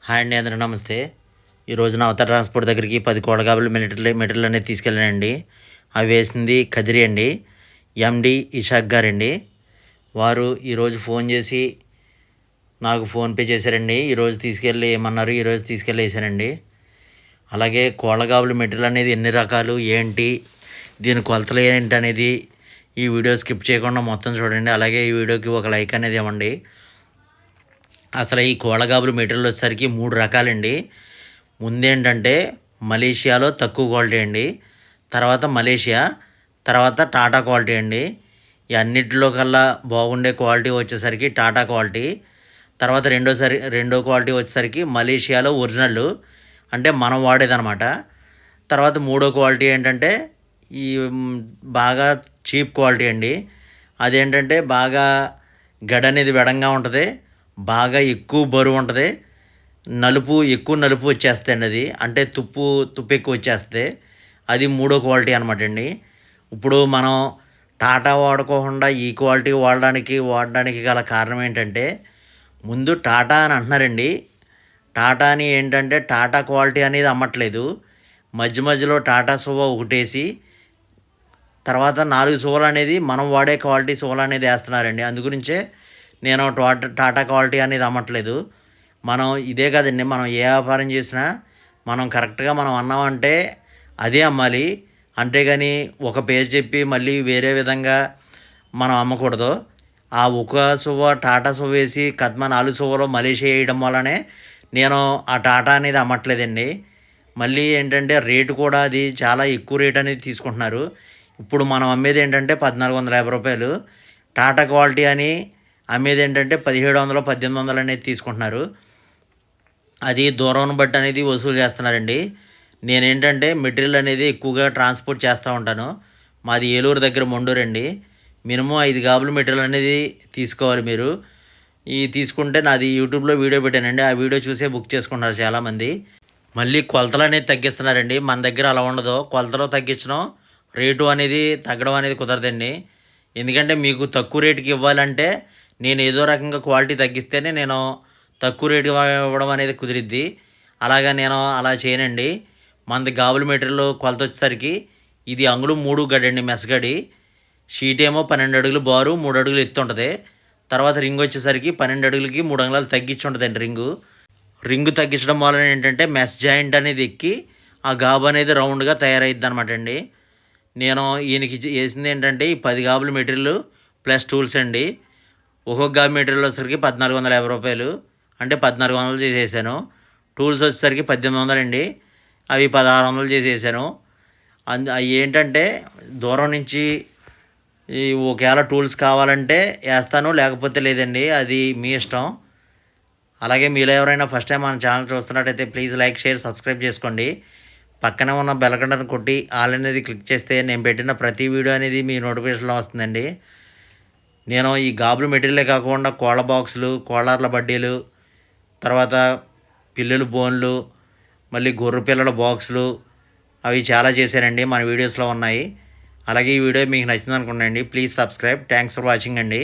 Hi అండి, అందరూ నమస్తే. ఈరోజు నా అవతార్ ట్రాన్స్పోర్ట్ దగ్గరికి 10 కోళ్ళగాబులు మెటీరియల్ అనేది తీసుకెళ్ళానండి. అవి వేసింది కదిరి అండి, ఎండి ఇషాక్ గారండి. వారు ఈరోజు ఫోన్ చేసి నాకు ఫోన్పే చేశారండి. ఈరోజు తీసుకెళ్ళి ఏమన్నారు, ఈరోజు తీసుకెళ్ళి వేసానండి. అలాగే కోళ్ళగాబులు మెటీరియల్ అనేది ఎన్ని రకాలు ఏంటి, దీని కొలతలు ఏంటి అనేది ఈ వీడియో స్కిప్ చేయకుండా మొత్తం చూడండి. అలాగే ఈ వీడియోకి ఒక లైక్ అనేది ఇవ్వండి. అసలు ఈ కోళ్ళగాబులు మెటీరియల్ వచ్చేసరికి 3 రకాలండి. ముందేంటంటే మలేషియాలో తక్కువ క్వాలిటీ అండి, తర్వాత మలేషియా, తర్వాత టాటా క్వాలిటీ అండి. ఈ అన్నిటిలో కల్లా బాగుండే క్వాలిటీ వచ్చేసరికి టాటా క్వాలిటీ. తర్వాత రెండో క్వాలిటీ వచ్చేసరికి మలేషియాలో ఒరిజినల్, అంటే మనం వాడేదన్నమాట. తర్వాత మూడో క్వాలిటీ ఏంటంటే ఈ బాగా చీప్ క్వాలిటీ అండి. అదేంటంటే బాగా గడ అనేది వెడంగా ఉంటుంది, బాగా ఎక్కువ బరువు ఉంటుంది, ఎక్కువ నలుపు వచ్చేస్తుంది. అది అంటే తుప్పు ఎక్కువ వచ్చేస్తుంది. అది మూడో క్వాలిటీ అనమాట అండి. ఇప్పుడు మనం టాటా వాడుకోకుండా ఈ క్వాలిటీ వాడడానికి గల కారణం ఏంటంటే, ముందు టాటా అని అంటున్నారండి. టాటాని ఏంటంటే టాటా క్వాలిటీ అనేది అమ్మట్లేదు. మధ్యలో టాటా సువా ఒకటేసి తర్వాత 4 సువలు అనేది మనం వాడే క్వాలిటీ సువలు అనేది వేస్తున్నారండి. అందుగురించే నేను టాటా క్వాలిటీ అనేది అమ్మట్లేదు. మనం ఇదే కదండి, మనం ఏ వ్యాపారం చేసినా మనం కరెక్ట్గా మనం అన్నామంటే అదే అమ్మాలి. అంతేగాని ఒక పేరు చెప్పి మళ్ళీ వేరే విధంగా మనం అమ్మకూడదు. ఆ ఒక సువ్వ టాటా సువ్వ వేసి కద్మ 4 సువ్వలో మలేషియా వేయడం వల్లనే నేను ఆ టాటా అనేది అమ్మట్లేదండి. మళ్ళీ ఏంటంటే రేటు కూడా అది చాలా ఎక్కువ రేట్ అనేది తీసుకుంటున్నారు. ఇప్పుడు మనం అమ్మేది ఏంటంటే 1450 రూపాయలు, టాటా క్వాలిటీ అని అమ్మేది ఏంటంటే 1700 1800 అనేది తీసుకుంటున్నారు. అది దూరం బట్టి అనేది వసూలు చేస్తున్నారండి. నేనేంటంటే మెటీరియల్ అనేది ఎక్కువగా ట్రాన్స్పోర్ట్ చేస్తూ ఉంటాను. మాది ఏలూరు దగ్గర మొండూరు అండి. మినిమం 5 గాబులు మెటీరియల్ అనేది తీసుకోవాలి మీరు. ఈ తీసుకుంటే నాది యూట్యూబ్లో వీడియో పెట్టానండి, ఆ వీడియో చూసే బుక్ చేసుకుంటున్నారు చాలామంది. మళ్ళీ కొలతలు అనేది తగ్గిస్తున్నారండి. మన దగ్గర అలా ఉండదు. కొలతలు తగ్గించడం, రేటు అనేది తగ్గడం అనేది కుదరదండి. ఎందుకంటే మీకు తక్కువ రేటుకి ఇవ్వాలంటే నేను ఏదో రకంగా క్వాలిటీ తగ్గిస్తేనే నేను తక్కువ రేటు ఇవ్వడం అనేది కుదిరిద్ది. అలాగా నేను అలా చేయనండి. మనది గాబుల మెటీరియల్ కొలత వచ్చేసరికి ఇది అంగుళం 3 గడండి, మెస్గడి. షీట్ ఏమో 12 అడుగులు బారు, 3 అడుగులు ఎత్తు ఉంటుంది. తర్వాత రింగ్ వచ్చేసరికి 12 అడుగులకి 3 అంగుళాలు తగ్గించి ఉంటుందండి. రింగు తగ్గించడం వలన ఏంటంటే మెస్ జాయింట్ అనేది ఎక్కి ఆ గాబు అనేది రౌండ్గా తయారైద్ది అనమాట అండి. నేను ఈయనకి వేసింది ఏంటంటే ఈ 10 గాబుల మెటీరియల్ ప్లస్ టూల్స్ అండి. ఒక్కొక్క గాబు మెటీరియల్ వచ్చేసరికి 1450 రూపాయలు, అంటే 1400 చేసేసాను. టూల్స్ వచ్చేసరికి 1800 అండి, అవి 1600 చేసేసాను. అవి ఏంటంటే దూరం నుంచి ఈ ఒకవేళ టూల్స్ కావాలంటే వేస్తాను, లేకపోతే లేదండి, అది మీ ఇష్టం. అలాగే మీలో ఎవరైనా ఫస్ట్ టైం మన ఛానల్ చూస్తున్నట్టయితే ప్లీజ్ లైక్, షేర్, సబ్స్క్రైబ్ చేసుకోండి. పక్కనే ఉన్న బెల్ గంటను కొట్టి ఆల్ అనేది క్లిక్ చేస్తే నేను పెట్టిన ప్రతి వీడియో అనేది మీ నోటిఫికేషన్లో వస్తుందండి. నేను ఈ గాబులు మెటీరియలే కాకుండా కోళ్ళ బాక్సులు, కోళ్ళార్ల బడ్డీలు, తర్వాత పిల్లుల బోన్లు, మళ్ళీ గొర్రె పిల్లల బాక్సులు, అవి చాలా చేశానండి, మన వీడియోస్లో ఉన్నాయి. అలాగే ఈ వీడియో మీకు నచ్చింది అనుకుంటానండి. Please subscribe. Thanks for watching అండి.